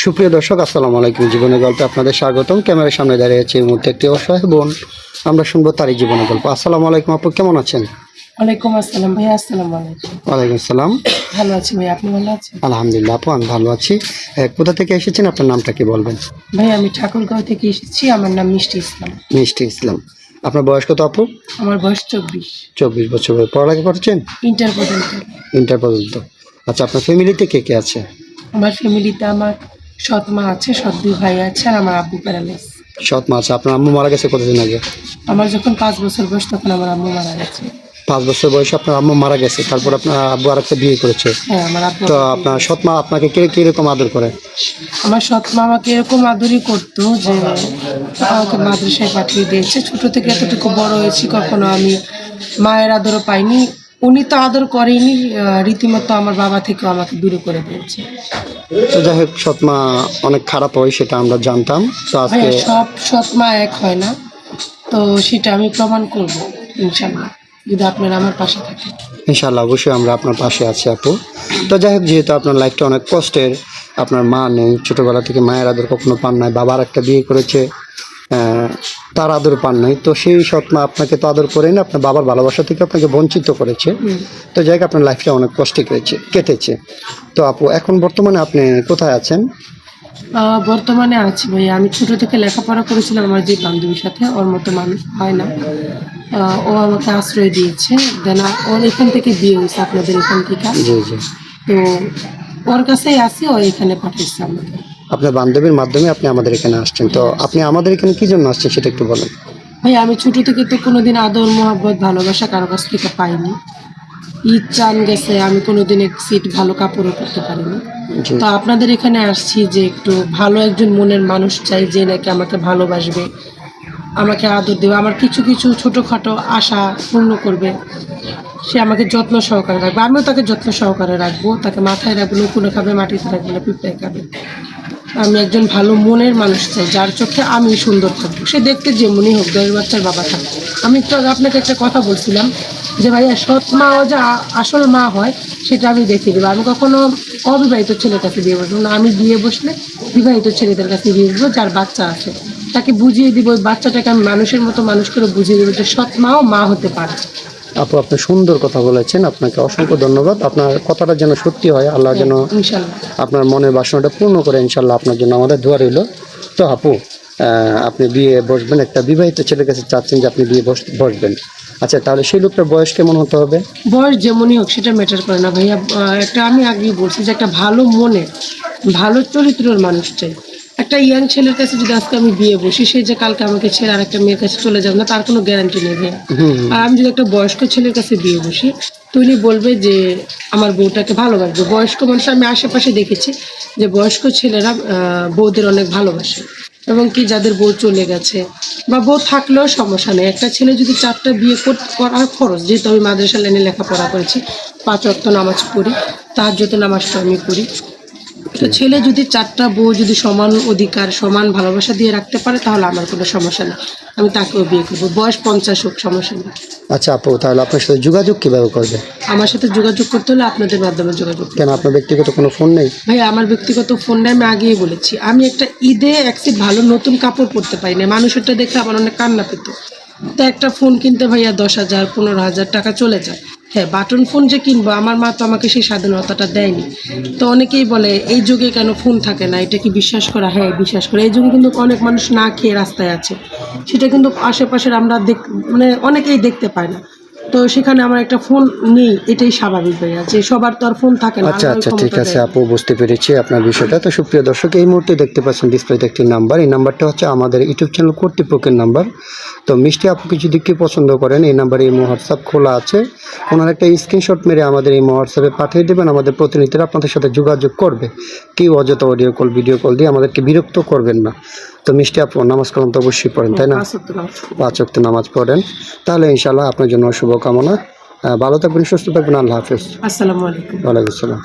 সুপ্রিয় দর্শক, আসসালামু আলাইকুম। জীবনের গল্পে আপনাদের স্বাগতম। ক্যামেরার সামনে দাঁড়িয়ে আছে এই মুহূর্তে একটি অসহায় বোন। আমরা শুনবো তারই জীবনের গল্প। আসসালামু আলাইকুম আপু, কেমন আছেন? ওয়ালাইকুম আসসালাম ভাইয়া। আসসালামু আলাইকুম। ওয়ালাইকুম আসসালাম। ভালো আছি ভাই, আপনি ভালো আছেন? আলহামদুলিল্লাহ আপু, আমি ভালো আছি। কোথা থেকে এসেছেন, আপনার নামটা কি বলবেন? ভাই আমি ঠাকুরগাঁও থেকে এসেছি, আমার নাম মিষ্টি ইসলাম। মিষ্টি ইসলাম। আপনার বয়স কত আপু? আমার বয়স 24। 24 বছর। পড়ালেখা করছেন? ইন্টার পর্যন্ত। ইন্টার পর্যন্ত। আচ্ছা, আপনার ফ্যামিলিতে কে কে আছে? আমার ফ্যামিলিতে আমার সৎ মা আছে, সৎ দুই ভাই আছে, আর আমার আব্বু প্যারালাইস। সৎ মা আছে। আপনার আম্মু মারা গেছে কতদিন আগে? আমার যখন 5 বছর বয়স তখন আমার আম্মু মারা গেছে। 5 বছর বয়সে আপনার আম্মু মারা গেছে, তারপর আপনার আব্বু আরেকটা বিয়ে করেছে। হ্যাঁ, আমার আব্বু। তো আপনার সৎ মা আপনাকে কিরকম আদর করে? আমার সৎ মা আমাকে এরকম আদরই করতো যে আমাকে মাদ্রাসায় পাঠিয়ে দিয়েছে। ছোট থেকে এতটুকু বড় হয়েছি, কখনো আমি মায়ের আদরও পাইনি। উনি তো আদর করেনি, রীতিমতো আমার বাবা থেকেও আমাকে দূরে করে দিয়েছে। তো যাই হোক, সৎ মা অনেক খারাপ হয় সেটা আমরা জানতাম। তো আজকে ভাইয়া, সব সৎ মা এক হয় না, তো সেটা আমি প্রমাণ করব ইনশাল্লাহ, যদি আপনারা আমার পাশে থাকেন। ইনশাআল্লাহ অবশ্যই আমরা আপনার পাশে আছি আপু। তো যাই হোক, যেহেতু আপনার লাইফটা অনেক কষ্টের, আপনার মা নেই, ছোটোবেলা থেকে মায়ের আদর কখনো পান নাই, বাবার একটা বিয়ে করেছে, তার আদর পান নাই, তো সেই সৎ মা আপনাকে তো আদর করেন, আপনার বাবার ভালোবাসা থেকে আপনাকে বঞ্চিত করেছে। তো যাই হোক, আপনার লাইফটা অনেক কষ্টে কেটেছে। তো আপু, এখন বর্তমানে আপনি কোথায় আছেন? বর্তমানে আছি ভাইয়া। আমি ছোট থেকে লেখাপড়া করেছিলাম আমার যে বান্ধবীর সাথে, ওর মতো মানুষ হয় না। ও আমাকে আশ্রয় দিয়েছে, দেন ওর এখান থেকে বিয়ে হয়েছে, আপনাদের এখান থেকে। জি জি। তো ওর কাছেই আছি, ও এখানে পাঠিয়েছে আমাকে। আপনার বান্ধবীর মাধ্যমে আপনি আমাদের এখানে আসছেন। তো আপনি আমাদের এখানে কি জন্য আসছেন সেটা একটু বলেন। ভাই আমি ছোট থেকে তো কোনোদিন আদর মোহাব্বত ভালোবাসা কারো কাছ থেকে পাইনি। ঈদ চান গেছে, আমি কোনোদিন এক সিট ভালো কাপড়ও পরতে পারিনি। জি। তো আপনাদের এখানে আসছি যে একটু ভালো একজন মনের মানুষ চাই, যে নাকি আমাকে ভালোবাসবে, আমাকে আদর দেবে, আমার কিছু কিছু ছোটোখাটো আশা পূর্ণ করবে, সে আমাকে যত্ন সহকারে রাখবে, আমিও তাকে যত্ন সহকারে রাখবো, তাকে মাথায় রাখবো, লুকুনো খাবে, মাটিতে রাখবে না, পিঁপড়ায় খাবে। আমি একজন ভালো মনের মানুষ চাই, যার চোখে আমি সুন্দর থাকবো, সে দেখতে যেমনই হোক, 10 বাচ্চার বাবা থাকবে। আমি একটু আগে আপনাকে একটা কথা বলছিলাম যে ভাইয়া, সৎ মাও যে আসল মা হয় সেটা আমি দেখিয়ে দেবো। আমি কখনো অবিবাহিত ছেলের কাছে বিয়ে বসবো না, আমি বিয়ে বসলে বিবাহিত ছেলেদের কাছে বিয়ে বসবো, যার বাচ্চা আছে তাকে বুঝিয়ে দিব, ওই বাচ্চাটাকে আমি মানুষের মতো মানুষ করে বুঝিয়ে দেবো যে সৎ মাও মা হতে পারে। আপু, আপনি সুন্দর কথা বলেছেন, আপনাকে অসংখ্য ধন্যবাদ। আপনার কথাটা যেন সত্যি হয়, আল্লাহ যেন ইনশাল্লাহ আপনার মনের বাসনাটা পূর্ণ করে, ইনশাল্লাহ আপনার জন্য আমাদের দোয়া রইল। তো আপু, আপনি বিয়ে বসবেন, একটা বিবাহিত ছেলের কাছে চাচ্ছেন যে আপনি বিয়ে বসবেন। আচ্ছা, তাহলে সেই লোকটার বয়স কেমন হতে হবে? বয়স যেমনই হোক সেটা ম্যাটার করে না ভাইয়া। একটা আমি আগেই বলছি যে একটা ভালো মনের ভালো চরিত্রের মানুষ চাই। একটা ইয়াং ছেলের কাছে যদি আজকে আমি বিয়ে বসি, সে যে কালকে আমাকে ছেড়ে আর একটা মেয়ের কাছে চলে যাবে না, তার কোনো গ্যারান্টি নেই ভাইয়া। আর আমি যদি একটা বয়স্ক ছেলের কাছে বিয়ে বসি, তো উনি বলবে যে আমার বউটাকে ভালোবাসবে। বয়স্ক মানুষ আমি আশেপাশে দেখেছি যে বয়স্ক ছেলেরা বউদের অনেক ভালোবাসে, এবং কি যাদের বউ চলে গেছে বা বউ থাকলেও সমস্যা নেই। একটা ছেলে যদি 4টা বিয়ে করার খরচ, যেহেতু আমি মাদ্রাসা লাইনে লেখাপড়া করেছি, 5 ওয়াক্ত নামাজ পড়ি, তাহাজ্জুদের নামাজটা আমি পড়ি। তো ছেলে যদি 4টা বউ যদি সমান অধিকার সমান ভালোবাসা দিয়ে রাখতে পারে, তাহলে আমার কোনো সমস্যা নেই, আমি তাকেও বিয়ে করবো, বয়স 50 হোক, সমস্যা নেই। আচ্ছা আপু, তাহলে আপনার সাথে যোগাযোগ কীভাবে করবে? আমার সাথে যোগাযোগ করতে হলে আপনাদের মাধ্যমে যোগাযোগ করতে কেন, আপনার ব্যক্তিগত কোনো ফোন নেই? ভাই, আমার ব্যক্তিগত ফোনটা আমি আগেই বলেছি, আমি একটা ঈদে এক সেট ভালো নতুন কাপড় পরতে পারি না, মানুষেরটা দেখে আমার অনেক কান্না পেত। তো একটা ফোন কিনতে ভাইয়া 10,000 15,000 টাকা চলে যায়। হ্যাঁ, বাটন ফোন যে কিনবো, আমার মা তো আমাকে সেই স্বাধীনতাটা দেয়নি। তো অনেকেই বলে এই যুগে কেন ফোন থাকে না, এটা কি বিশ্বাস করা? হ্যাঁ, বিশ্বাস করা। এই যুগে কিন্তু অনেক মানুষ না খেয়ে রাস্তায় আছে, সেটা কিন্তু আশেপাশের আমরা মানে অনেকেই দেখতে পায় না। তো সেখানে আমার একটা ফোন নেই, এটাই স্বাভাবিক ভাইয়া, যে সবার তো আর ফোন থাকে না। আচ্ছা আচ্ছা, ঠিক আছে আপু, বুঝতে পেরেছি আপনার বিষয়টা। তো সুপ্রিয় দর্শক, এই মুহূর্তে দেখতে পাচ্ছেন ডিসপ্লেতে একটি নাম্বার, এই নাম্বারটা হচ্ছে আমাদের ইউটিউব চ্যানেল কর্তৃপক্ষের নাম্বার। তো মিষ্টি আপুকে যদি কেউ পছন্দ করেন, এই নাম্বারে এই হোয়াটসঅ্যাপ খোলা আছে, ওনার একটা স্ক্রিনশট মেরে আমাদের এই হোয়াটসঅ্যাপে পাঠিয়ে দেবেন, আমাদের প্রতিনিধিরা আপনাদের সাথে যোগাযোগ করবে। কেউ অযথা অডিও কল ভিডিও কল দিয়ে আমাদেরকে বিরক্ত করবেন না। তো মিষ্টি আপু, নামাজ কালাম তো অবশ্যই পড়েন, তাই না? 5 ওয়াক্ত নামাজ পড়েন। তাহলে ইনশাআল্লাহ আপনার জন্য শুভকামনা। ভালো থাকবেন, সুস্থ থাকবেন। আল্লাহ হাফেজ। আসসালামু আলাইকুম। ওয়ালাইকুম আসসালাম।